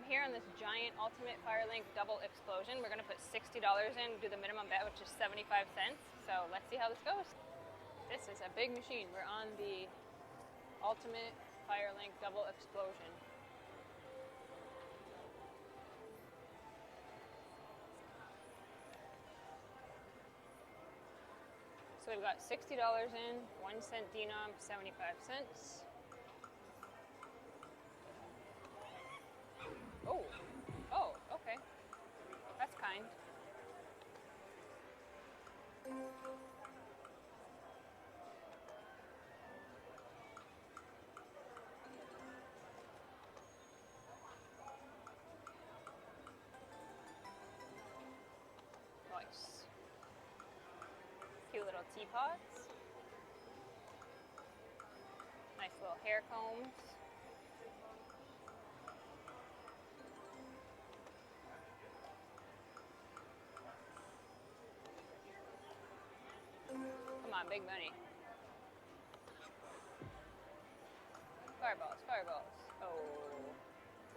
here on this giant Ultimate Firelink double explosion. We're gonna put $60 in, do the minimum bet, which is 75 cents. So let's see how this goes. This is a big machine. We're on the Ultimate Firelink double explosion. So we've got $60 in, 1 cent denom, 75 cents. Oh, okay. That's kind. Nice. Cute little teapots. Nice little hair combs. Come on, big money. Fireballs, fireballs. Oh,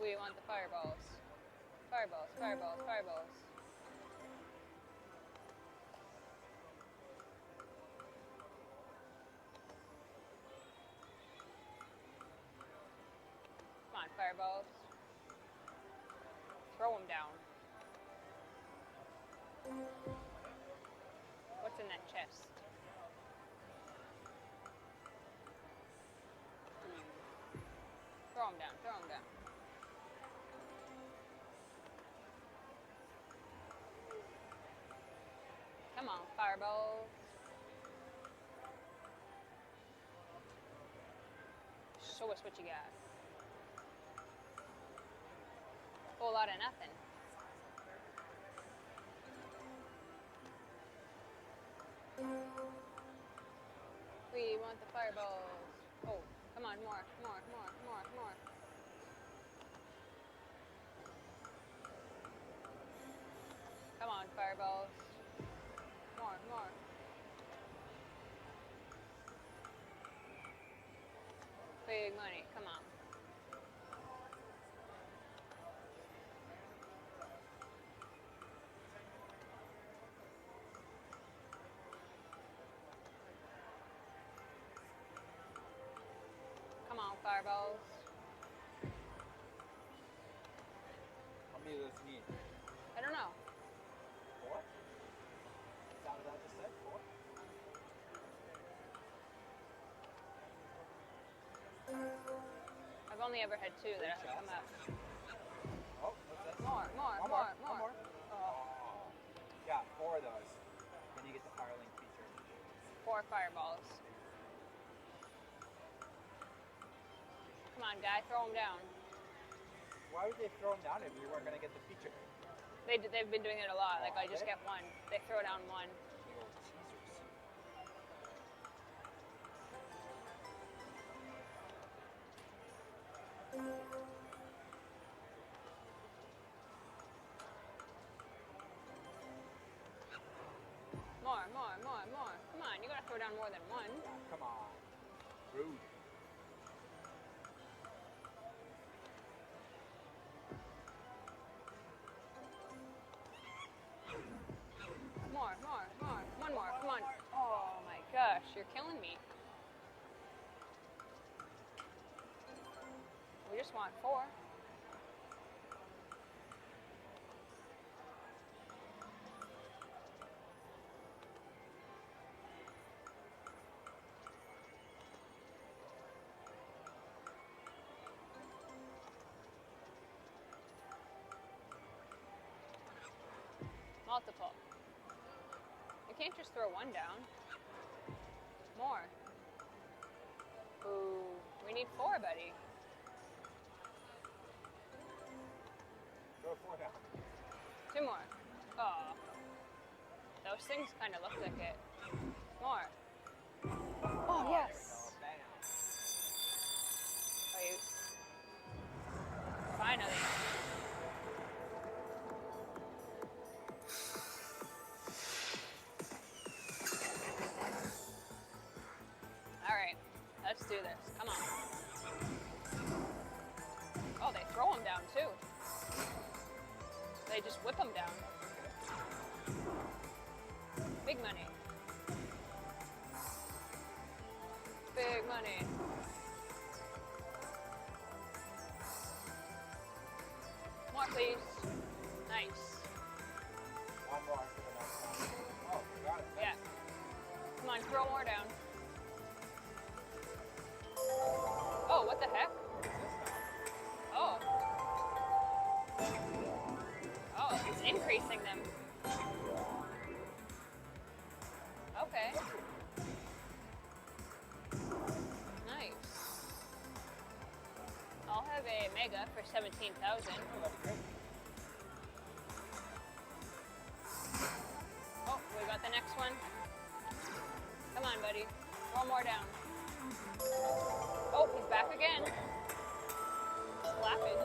we want the fireballs. Fireballs, fireballs, fireballs. Come on, fireballs. Throw them down. What's in that chest? Throw them down, throw them down. Come on, fireballs. Show us what you got. Whole lot of nothing. We want the fireballs. Oh, come on, more. Come on, fireballs. More. Big money, come on. Come on, fireballs. How many of those need? I don't know. 4? Is that what I just said? 4? I've only ever had 2 that have come up. Oh, what's that? More. Oh. Yeah, 4 of those. Then you get the Firelink feature. 4 fireballs. Come on, guy, throw them down. Why would they throw them down if you weren't going to get the feature? They've been doing it a lot. Like, I just get 1. They throw down 1. Big old teasers. More. Come on, you gotta throw down more than 1. Yeah, come on. Rude. More. 1 more, come on. Oh my gosh, you're killing me. We just want 4. Multiple. You can't just throw 1 down. More. Ooh, we need 4, buddy. Throw 4 down. 2 more. Oh. Those things kind of look like it. More. Oh, yes. Bam. Wait. Finally. All right, let's do this. Come on. Oh, they throw them down too. They just whip them down. Big money. Big money. More, please. Nice. One more for the next one. Oh, got it. Yeah. Come on, throw more down. Oh, what the heck? Oh. Oh, it's increasing them. Okay. Nice. I'll have a mega for 17,000. Oh, that'd be great. Oh, we got the next one. Come on, buddy. Throw more down. Oh, he's back again. Slapping.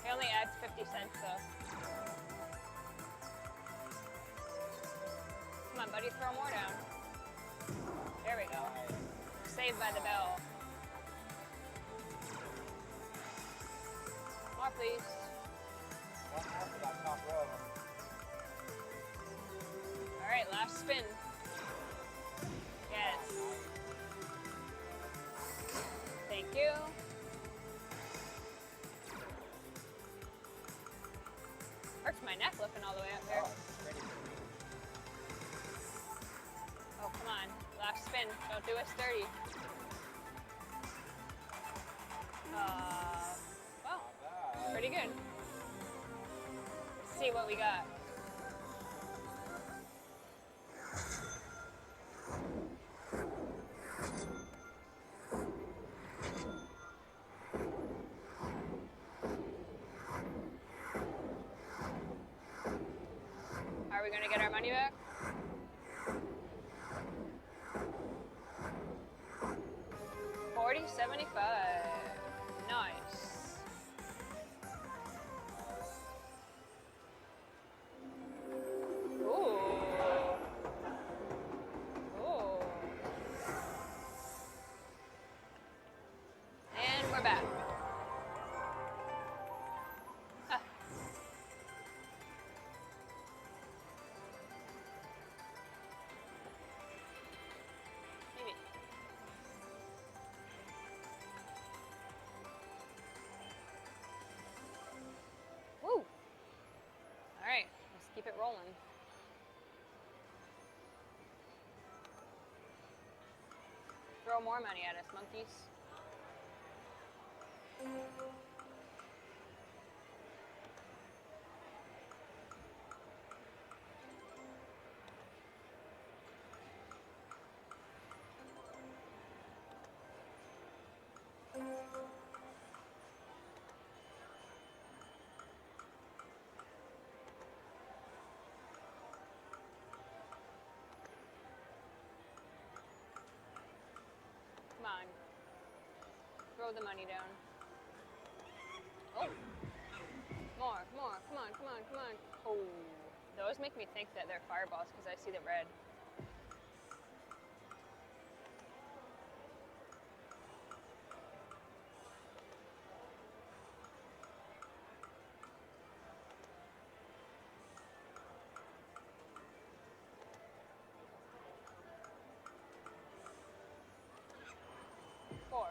He only adds 50 cents though. Come on, buddy, throw more down. There we go. Saved by the bell. More, please. One more for that top row. All right, last spin. Yes. Thank you. Hurts my neck looking all the way up there. Oh, it's ready for me. Oh, come on. Last spin. Don't do us dirty. Well, Not bad. pretty good. Let's see what we got. Are we going to get our money back? $40.75. Nice. Ooh. Ooh. And we're back. Ah. Maybe. Woo! All right, let's keep it rolling. Throw more money at us, monkeys. Come on. Throw the money down. Oh. More, more. Come on, come on, come on. Oh. Those make me think that they're fireballs because I see the red. Four.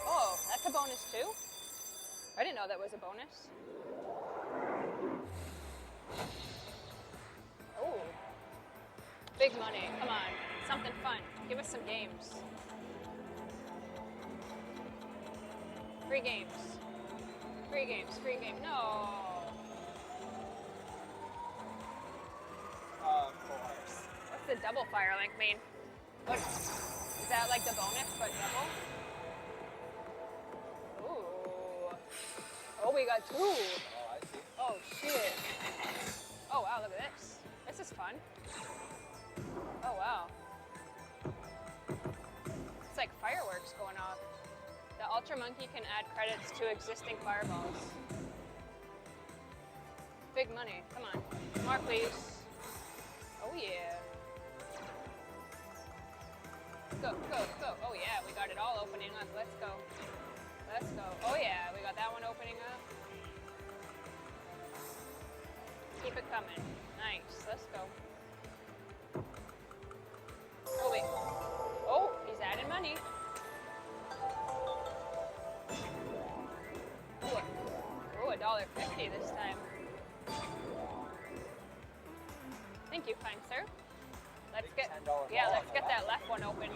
Oh, that's a bonus too? I didn't know that was a bonus. Oh. Big money. Come on. Something fun. Give us some games. Free games. Free games. Free game. No. Of course. What's the double Firelink mean? What, is that like the bonus but double? Ooh. Oh, we got two. Oh, I see. Oh, shit. Oh, wow, look at this. This is fun. Oh, wow. It's like fireworks going off. The Ultra Monkey can add credits to existing fireballs. Big money. Come on. More, please. Oh, yeah. Go, go, go. Oh yeah, we got it all opening up. Let's go. Let's go. Oh yeah, we got that one opening up. Keep it coming. Nice. Let's go. Oh wait. Oh, he's adding money. Ooh, $1.50 this time. Thank you, kind sir. Let's Big get $10 yeah, ball let's on get the that left. left one open.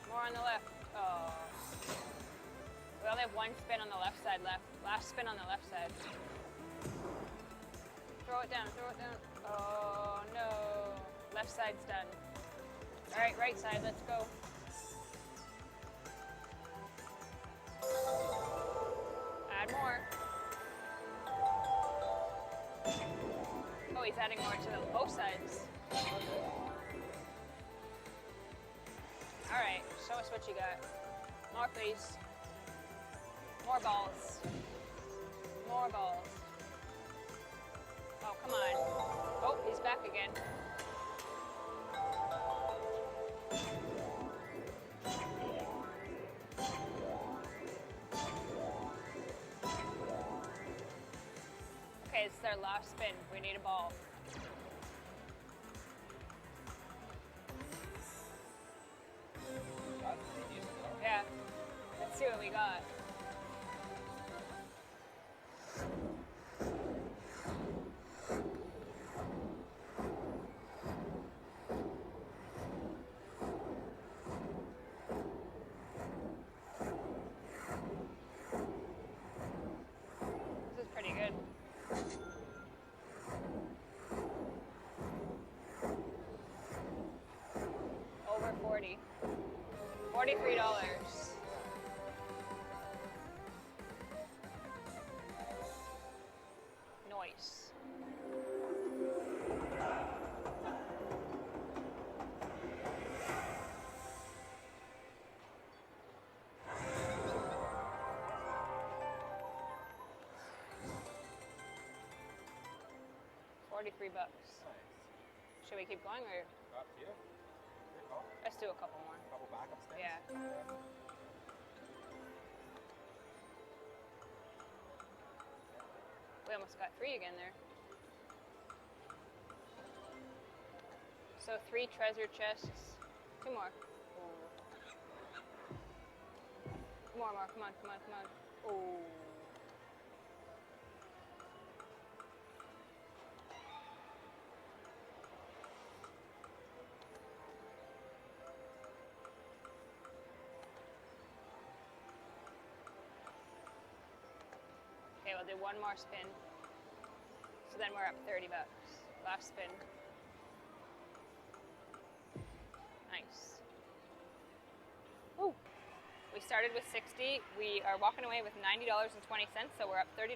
More on the left. Oh. We only have one spin on the left side left. Last spin on the left side. Throw it down, throw it down. Oh no. Left side's done. Alright, right side, let's go. Add more. Oh, he's adding more to both sides. Alright, show us what you got. More please. More balls. More balls. Oh, come on. Oh, he's back again. Okay, it's their last spin. We need a ball. That's pretty decent, though. Yeah. Let's see what we got. This is pretty good. Over 40. $43. Nice. $43. Nice. Should we keep going or Up to you. Your call. let's do a couple more? Couple backup spins. Yeah. We almost got 3 again there. So 3 treasure chests. 2 more. More, come on, come on, come on. Oh. Okay, we'll do one more spin. So then we're up $30. Last spin. Nice. Woo. We started with 60. We are walking away with $90.20, so we're up $30.20.